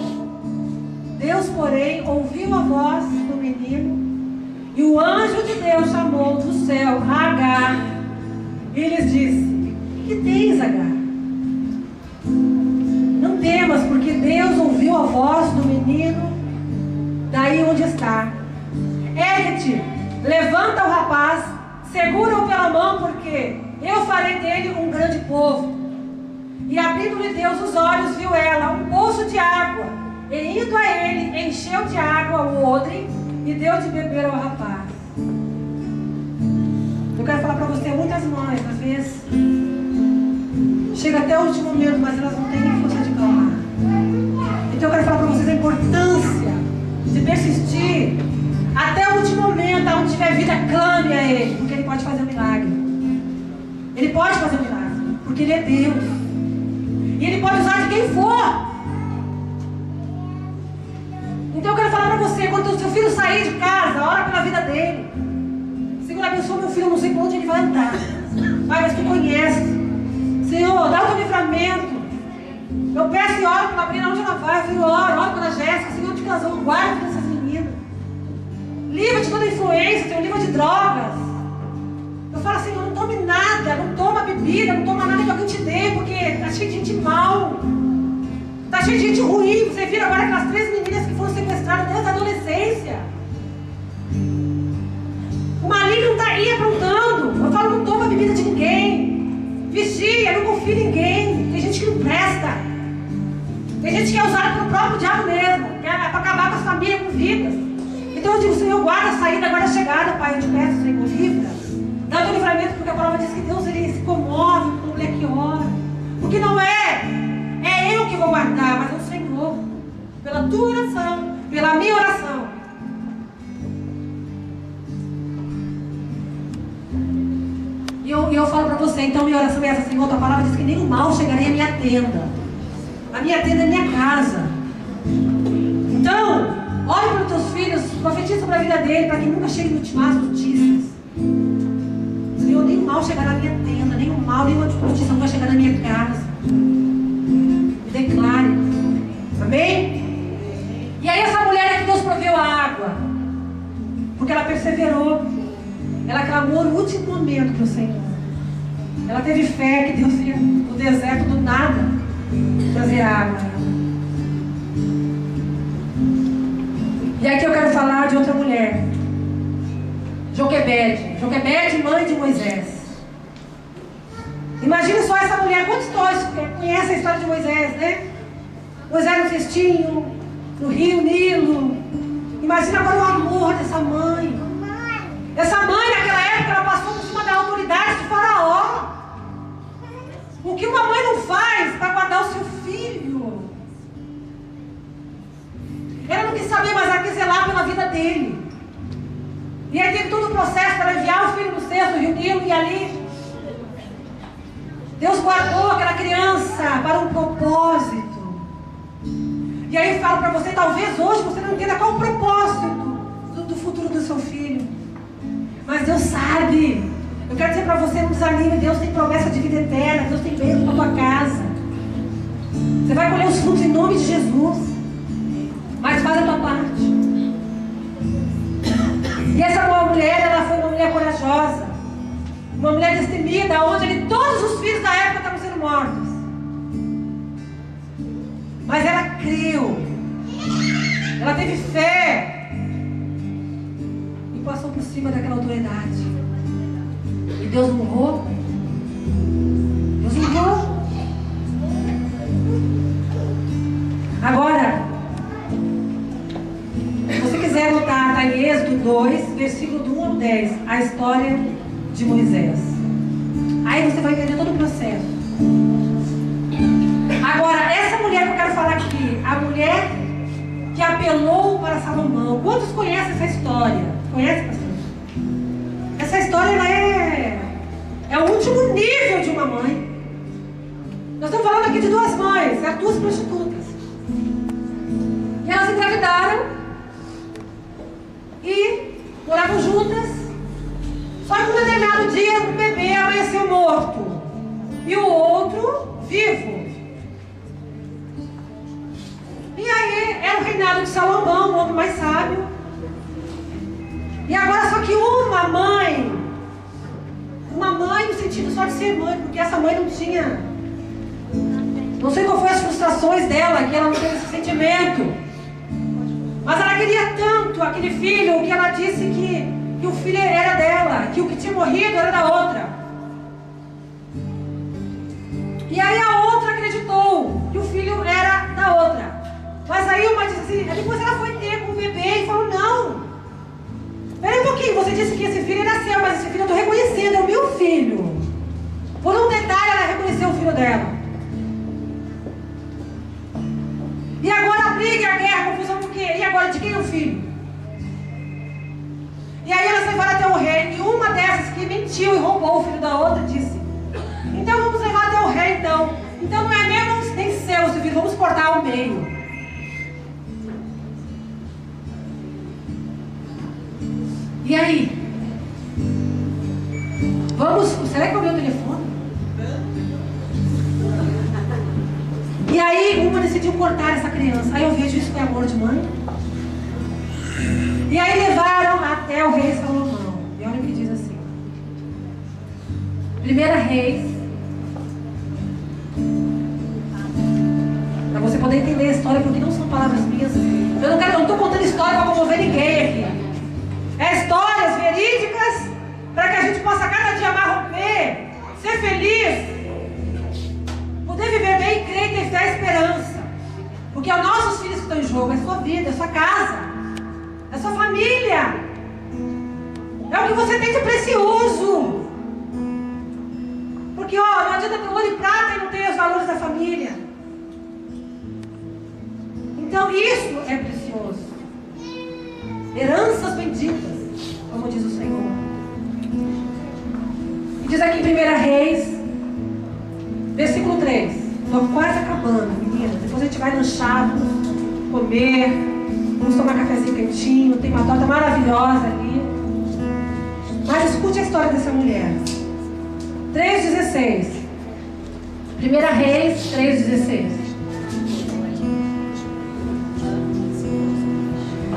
Deus, porém, ouviu a voz do menino, e o anjo de Deus chamou do céu Agar, e lhes disse: que tens, Agar? Não temas, porque Deus ouviu a voz do menino daí onde está. Ergue-te, levanta o rapaz, segura-o pela mão, porque eu farei dele um grande povo. E abrindo-lhe Deus os olhos, viu ela um poço de água, e indo a ele, encheu de água o odre e deu de beber ao rapaz. Eu quero falar para você, muitas mães, às vezes, chega até o último momento, mas elas não têm nem força de clamar. Então eu quero falar para vocês a importância de persistir até o último momento, onde tiver vida, clame a Ele, porque Ele pode fazer um milagre. Ele pode fazer um milagre, porque Ele é Deus. E Ele pode usar de quem for. Então eu quero falar para você, quando o seu filho sair de casa, ora pela vida dele. Senhor, abençoa meu filho, eu não sei por onde ele vai andar. Pai, mas tu conhece. Senhor, dá o teu livramento. Eu peço e oro pela Brina, onde ela vai. Filho, oro pela Jéssica. Senhor, te casou, guarda dessas meninas. Livra de toda influência, Senhor, livra de drogas. Eu falo, Senhor, não tome nada, não toma bebida, não toma nada que alguém te dê, porque está cheio de gente mal. Está cheio de gente ruim. Você vira agora aquelas 3 meninas que foram sequestradas desde a adolescência. O maligno está aí aprontando. Eu falo, não toma bebida de ninguém. Vigia, não confia em ninguém. Tem gente que não presta. Tem gente que é usada pelo próprio diabo mesmo. Que é para acabar com as famílias, com vidas. Então eu digo, Senhor, guarda a saída, guarda a chegada, Pai. Eu te peço, Senhor, livra. Dá o teu livramento, porque a palavra diz que Deus ele se comove com a mulher que ora. Porque não é eu falo para você, então minha oração é essa: Senhor, tua palavra diz que nem o mal chegaria à minha tenda. A minha tenda é minha casa. Então, olhe para os teus filhos, profetiza sobre a vida dele, para que nunca chegue más notícias. Senhor, nem o mal chegará à minha tenda, nem o mal, nenhuma notícia vai chegar na minha casa. Declare. Amém? E aí essa mulher é que Deus proveu a água, porque ela perseverou. Ela clamou no último momento para o Senhor. Ela teve fé que Deus ia no deserto do nada trazer água. E aqui eu quero falar de outra mulher, Joquebede. Joquebede, mãe de Moisés. Imagina só essa mulher. Quantos conhecem a história de Moisés, né? Moisés no cestinho, no rio Nilo. Imagina agora o amor dessa mãe. Essa mãe, naquela época, ela passou por cima da autoridade de Faraó. O que uma mãe não faz para guardar o seu filho? Ela não quis saber, mas ela quis zelar pela vida dele. E aí teve todo o processo para enviar o filho no cesto do rio Nilo, e ali Deus guardou aquela criança para um propósito. E aí eu falo para você, talvez hoje você não entenda qual o propósito do futuro do seu filho. Mas Deus sabe. Eu quero dizer para você, não desanime. Deus tem promessa de vida eterna. Deus tem bênção para tua casa. Você vai colher os frutos em nome de Jesus. Mas faz a tua parte. E essa mulher, ela foi uma mulher corajosa. Uma mulher destemida, onde todos os filhos da época estavam sendo mortos. Mas ela creu. Ela teve fé. Passou por cima daquela autoridade. E Deus honrou. Deus honrou. Agora, se você quiser anotar, está em Êxodo 2, versículo do 1 ao 10, a história de Moisés. Aí você vai entender todo o processo. Agora, essa mulher que eu quero falar aqui, a mulher que apelou para Salomão. Quantos conhecem essa história? Conhece, pastor? Essa história ela é o último nível de uma mãe. Nós estamos falando aqui de duas mães, eram duas prostitutas. E elas engravidaram e moravam juntas. Só que um determinado dia o bebê amanheceu morto e o outro vivo. E aí era o reinado de Salomão, o homem mais sábio. E agora só que uma mãe no sentido só de ser mãe, porque essa mãe não tinha, não sei qual foi as frustrações dela, que ela não teve esse sentimento, mas ela queria tanto aquele filho, que ela disse que o filho era dela, que o que tinha morrido era da outra. E aí a outra acreditou que o filho era da outra. Mas aí uma disse assim, depois ela foi ter com o bebê e falou, não, espera um pouquinho, você disse que esse filho era seu, mas esse filho eu estou reconhecendo, é o meu filho. Por um detalhe, ela reconheceu o filho dela. E agora a briga e a guerra, a confusão por quê? E agora de quem é o filho? E aí elas levaram até o rei, e uma dessas que mentiu e roubou o filho da outra, disse, então vamos levar até o rei então. Então não é meu nem seu esse filho, vamos cortar ao meio. E aí? Vamos, será que é o meu telefone? E aí uma decidiu cortar essa criança. Aí eu vejo isso foi amor de mãe. E aí levaram até o rei Salomão. E olha o que diz assim. 1 Reis. Para você poder entender a história, porque não são palavras minhas. Eu não estou contando história para comover ninguém aqui. É histórias verídicas para que a gente possa cada dia mais romper, ser feliz, poder viver bem, crer e ter fé e esperança. Porque é os nossos filhos que estão em jogo, é a sua vida, é a sua casa, é a sua família. É o que você tem de precioso. Porque não adianta ter ouro e prata e não ter os valores da família. Então isso é precioso. Heranças benditas, como diz o Senhor. E Diz aqui em 1 Reis, versículo 3. Estou quase acabando, menina. Depois a gente vai lanchar, comer, vamos tomar cafezinho quentinho, tem uma torta maravilhosa ali. Mas escute a história dessa mulher. 3,16. 1 Reis 3,16.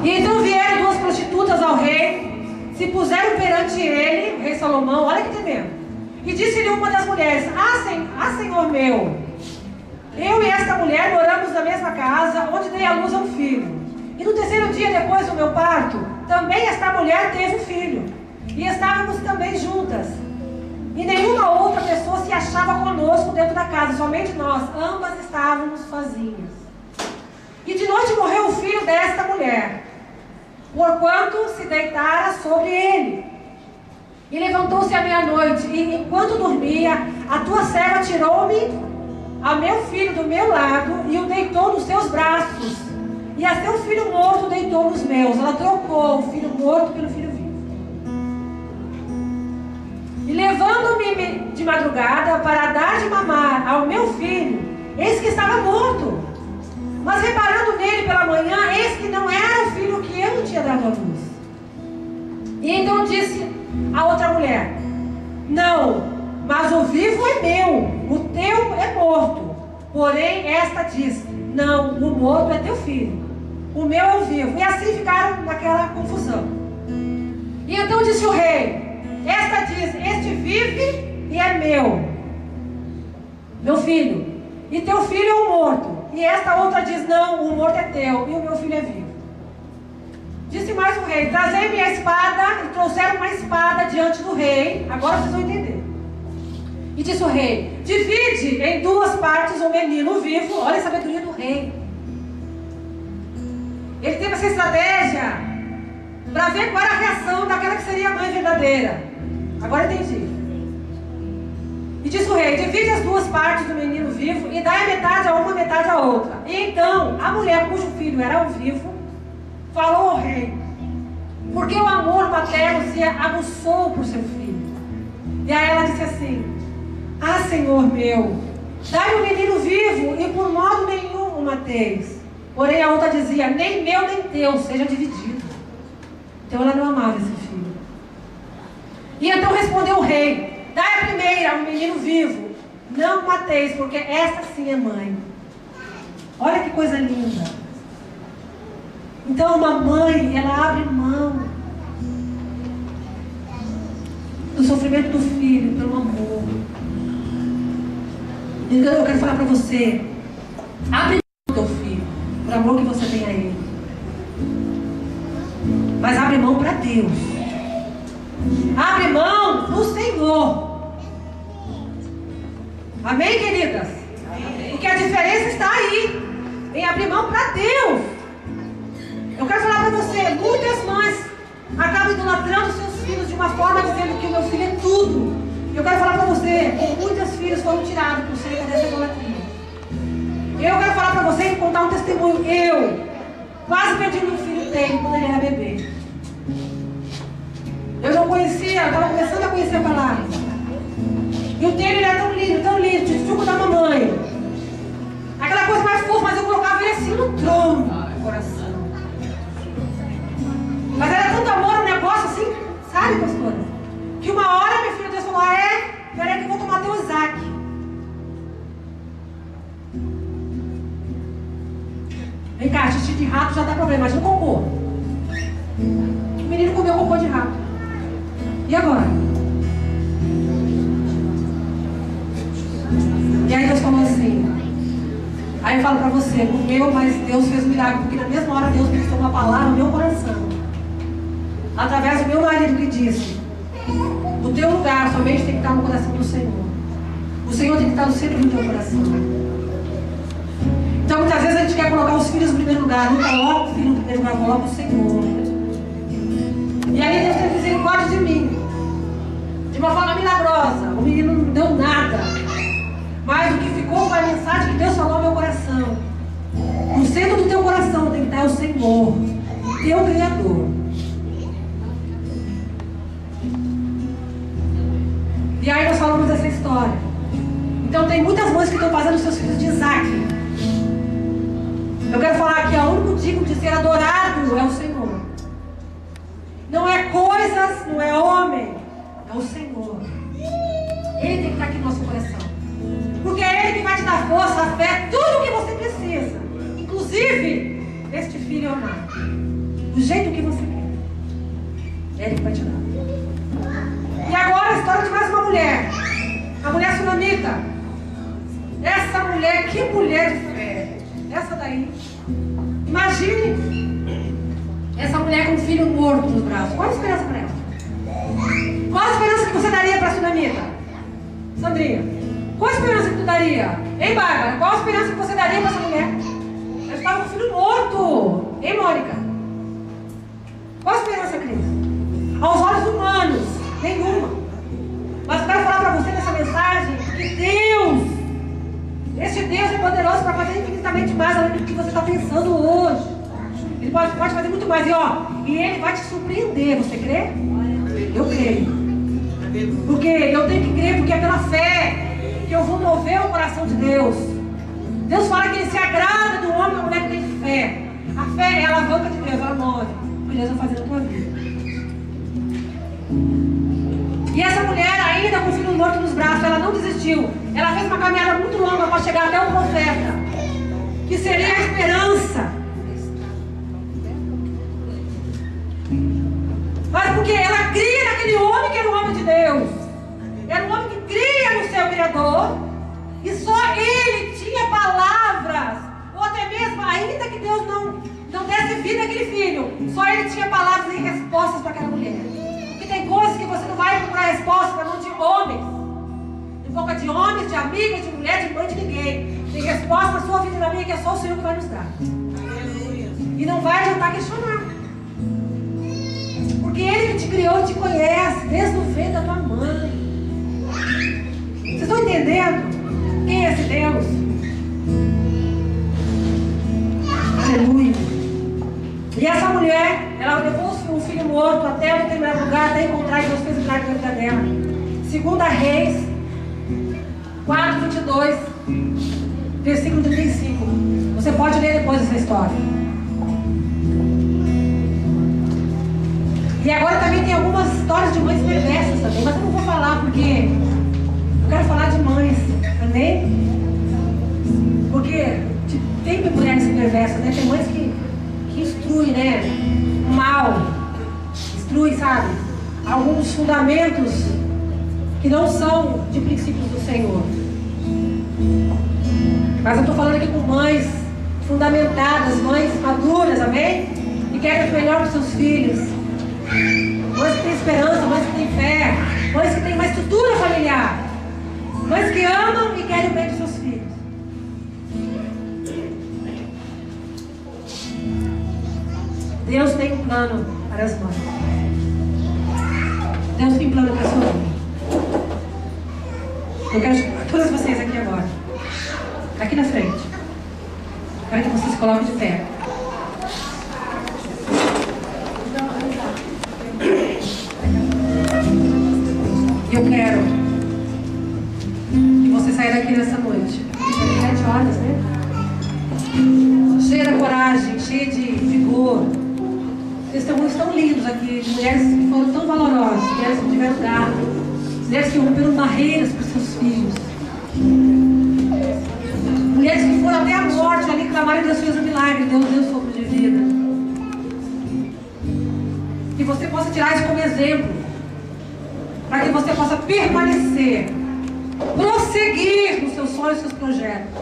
E então vieram duas prostitutas ao rei, se puseram perante ele, o rei Salomão, olha que tremendo. E disse-lhe uma das mulheres: Senhor meu, eu e esta mulher moramos na mesma casa, onde dei à luz a um filho. E no terceiro dia depois do meu parto, também esta mulher teve um filho. E estávamos também juntas. E nenhuma outra pessoa se achava conosco dentro da casa, somente nós, ambas estávamos sozinhas. E de noite morreu o filho desta mulher, porquanto se deitara sobre ele. E levantou-se à meia-noite, e enquanto dormia, a tua serva tirou-me a meu filho do meu lado e o deitou nos seus braços. E a seu filho morto deitou nos meus. Ela trocou o filho morto pelo filho vivo. E levando-me de madrugada para dar de mamar ao meu filho, eis que estava morto. Mas reparando nele pela manhã, eis que não era o filho que eu tinha dado à luz. E então disse a outra mulher: Não, mas o vivo é meu, o teu é morto. Porém esta disse: Não, o morto é teu filho, o meu é o vivo. E assim ficaram naquela confusão. E então disse o rei: Esta diz: Este vive e é meu filho, e teu filho é o morto. E esta outra diz: Não, o morto é teu e o meu filho é vivo. Disse mais o rei: Trazei-me a espada. E trouxeram uma espada diante do rei. Agora vocês vão entender. E disse o rei: Divide em duas partes o menino vivo. Olha a sabedoria do rei. Ele teve essa estratégia para ver qual era a reação daquela que seria a mãe verdadeira. Agora entendi. E disse o rei: Divide as duas partes do menino vivo e dai a metade a uma, metade a outra. E então a mulher cujo filho era o vivo falou ao rei, porque o amor paterno se aguçou por seu filho. E aí ela disse assim: Senhor meu, dai o menino vivo e por modo nenhum o mateis. Porém a outra dizia: Nem meu nem teu, seja dividido. Então ela não amava esse filho. E então respondeu o rei: Dai a primeira, o menino vivo, não o mateis, porque esta sim é mãe. Olha que coisa linda. Então uma mãe, ela abre mão do sofrimento do filho pelo amor. Então eu quero falar para você: abre mão do teu filho, por amor que você tem a ele. Mas abre mão para Deus. Abre mão do Senhor. Amém, queridas? Amém. Porque a diferença está aí, em abrir mão para Deus. Eu quero falar para você: muitas mães acabam idolatrando seus filhos de uma forma dizendo que o meu filho é tudo. E eu quero falar para você: muitos filhos foram tirados por cerca dessa idolatria. Eu quero falar para você e contar um testemunho. Eu quase perdi meu filho dele quando ele era bebê. Eu não conhecia, eu estava começando a conhecer a palavra. E o dele era tão lindo, de suco da mamãe. Aquela coisa mais fofa, mas eu colocava ele assim no trono do coração. Mas era tanto amor, um negócio assim, sabe, pastora? Que uma hora minha filha Deus falou: peraí que eu vou tomar teu Isaac. Vem cá, xixi de rato já dá problema, imagina o cocô. O menino comeu cocô de rato. E agora? E aí Deus falou assim. Aí eu falo pra você: comeu, mas Deus fez um milagre. Porque na mesma hora Deus ministrou uma palavra no meu coração, através do meu marido, que disse: o teu lugar somente tem que estar no coração do Senhor. O Senhor tem que estar no centro do teu coração. Então muitas vezes a gente quer colocar os filhos no primeiro lugar. Não coloca o filho no primeiro lugar, coloca o Senhor. E aí Deus teve misericórdia de mim, de uma forma milagrosa. O menino não deu nada, mas o que ficou foi a mensagem que Deus falou ao meu coração: no centro do teu coração tem que estar o Senhor, o teu Criador. E aí nós falamos dessa história. Então tem muitas mães que estão fazendo seus filhos de Isaac. Eu quero falar que o único digno de ser adorado é o Senhor. Não é coisas, não é homem, é o Senhor. Ele tem que estar aqui no nosso coração. Porque é Ele que vai te dar força, a fé, tudo o que você precisa. Inclusive, este filho amado. Do jeito que você quer. É Ele que vai te dar. E agora a história de mais uma mulher. A mulher sunamita. Essa mulher, que mulher de fé. Essa daí. Imagine essa mulher com um filho morto nos braços. Qual a esperança para ela? Qual a esperança que você daria para a sunamita? Sandrinha, qual a esperança que tu daria? Hein, Bárbara? Qual a esperança que você daria para essa mulher? Ela estava com o filho morto. Hein, Mônica? Qual a esperança, Cris? Aos olhos humanos, nenhuma. Mas eu quero falar para você nessa mensagem que Deus, este Deus é poderoso para fazer infinitamente mais além do que você está pensando hoje. Ele pode fazer muito mais. E Ele vai te surpreender. Você crê? Eu creio. Porque eu tenho que crer, porque é pela fé que eu vou mover o coração de Deus. Deus fala que Ele se agrada do homem e da mulher que tem fé. A fé é a alavanca de Deus, ela move o que Deus vai fazer na tua vida. E essa mulher, ainda com o filho morto nos braços, ela não desistiu. Ela fez uma caminhada muito longa para chegar até o profeta, que seria a esperança. Mas porque ela cria naquele homem que era o homem de Deus. Era um homem que cria no seu Criador. E só ele tinha palavras. Ou até mesmo, ainda que Deus não desse vida àquele filho, só ele tinha palavras e respostas para aquela mulher. Porque tem coisas que você não vai procurar respostas para mão de homens. Em boca de homens, de amigas, de mulher, de mãe, de ninguém. Tem resposta na sua vida e na minha que é só o Senhor que vai nos dar. E não vai adiantar questionar. Porque Ele que te criou, te conhece, desde o ventre da tua mãe. Vocês estão entendendo quem é esse Deus? Aleluia. E essa mulher, ela levou o filho morto até o determinado lugar, até encontrar e Deus fez entrar na vida dela. 2 Reis 4:22, versículo 35. Você pode ler depois essa história. E agora também tem algumas histórias de mães perversas também, mas eu não vou falar porque eu quero falar de mães, amém? Porque tem mulheres perversas, né? Tem mães que instruem, né? O mal, instruem, sabe? Alguns fundamentos que não são de princípios do Senhor. Mas eu estou falando aqui com mães fundamentadas, mães maduras, amém? E querem o melhor para os seus filhos. Mães que têm esperança, mães que têm fé, mães que têm uma estrutura familiar, mães que amam e querem o bem dos seus filhos. Deus tem um plano para as mães. Deus tem um plano para a sua vida. Eu quero chamar todas vocês aqui agora, aqui na frente. Quero que vocês se coloquem de pé. Eu quero que você saia daqui nessa noite. 7 horas, né? Cheia de coragem, cheia de vigor. Testemunhos tão lindos aqui, de mulheres que foram tão valorosas, mulheres que tiveram garra, mulheres que romperam barreiras para os seus filhos. Mulheres que foram até a morte ali, clamaram e Deus fez um milagre, Deus sopro de vida. Que você possa tirar isso como exemplo. Para que você possa permanecer, prosseguir nos seus sonhos e seus projetos.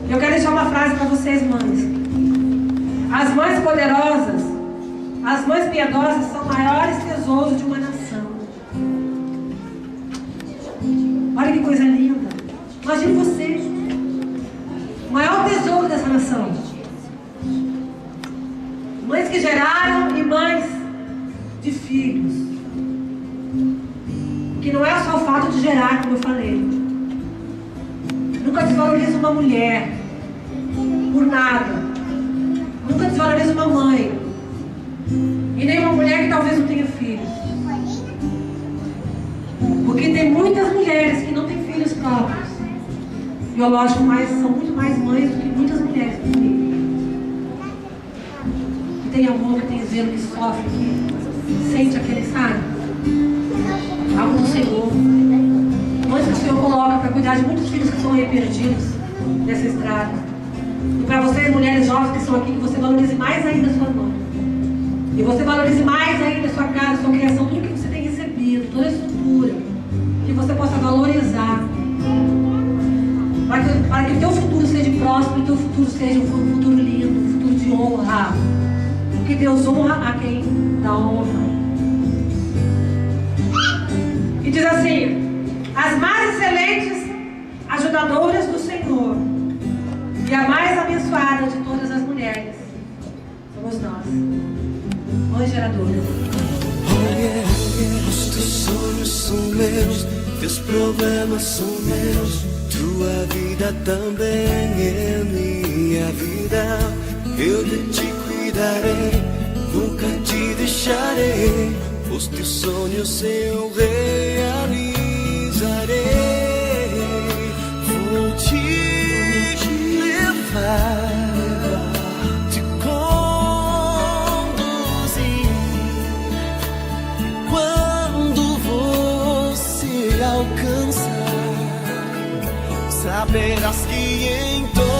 Eu quero deixar uma frase para vocês, mães. As mães poderosas, as mães piedosas são maiores tesouros de uma nação. Olha que coisa linda. Imagine você, o maior tesouro dessa nação. Mães que geraram e mães de filhos. Que não é só o fato de gerar, como eu falei. Nunca desvaloriza uma mulher por nada. Nunca desvaloriza uma mãe. E nem uma mulher que talvez não tenha filhos. biológico, mas são muito mais mães do que muitas mulheres por aí. Que tem amor, que tem zelo, que sofre, que sente aquele, sabe? Algo do Senhor. Mães que o Senhor coloca para cuidar de muitos filhos que estão aí perdidos nessa estrada. E para vocês, mulheres jovens que estão aqui, que você valorize mais ainda a sua mãe. E você valorize mais ainda a sua casa, a sua criação, tudo que você tem recebido, toda a estrutura. Que você possa valorizar. Para que o teu futuro seja próspero, o teu futuro seja um futuro lindo, um futuro de honra. Porque Deus honra a quem dá honra. E diz assim: as mais excelentes ajudadoras do Senhor e a mais abençoada de todas as mulheres somos nós, mães geradoras. Os teus sonhos são meus, teus problemas são meus, tua vida também é minha vida. Eu de ti cuidarei, nunca te deixarei. Os teus sonhos eu realizarei. Vou te levar, te conduzir. Quando você alcançar, saberás que em todo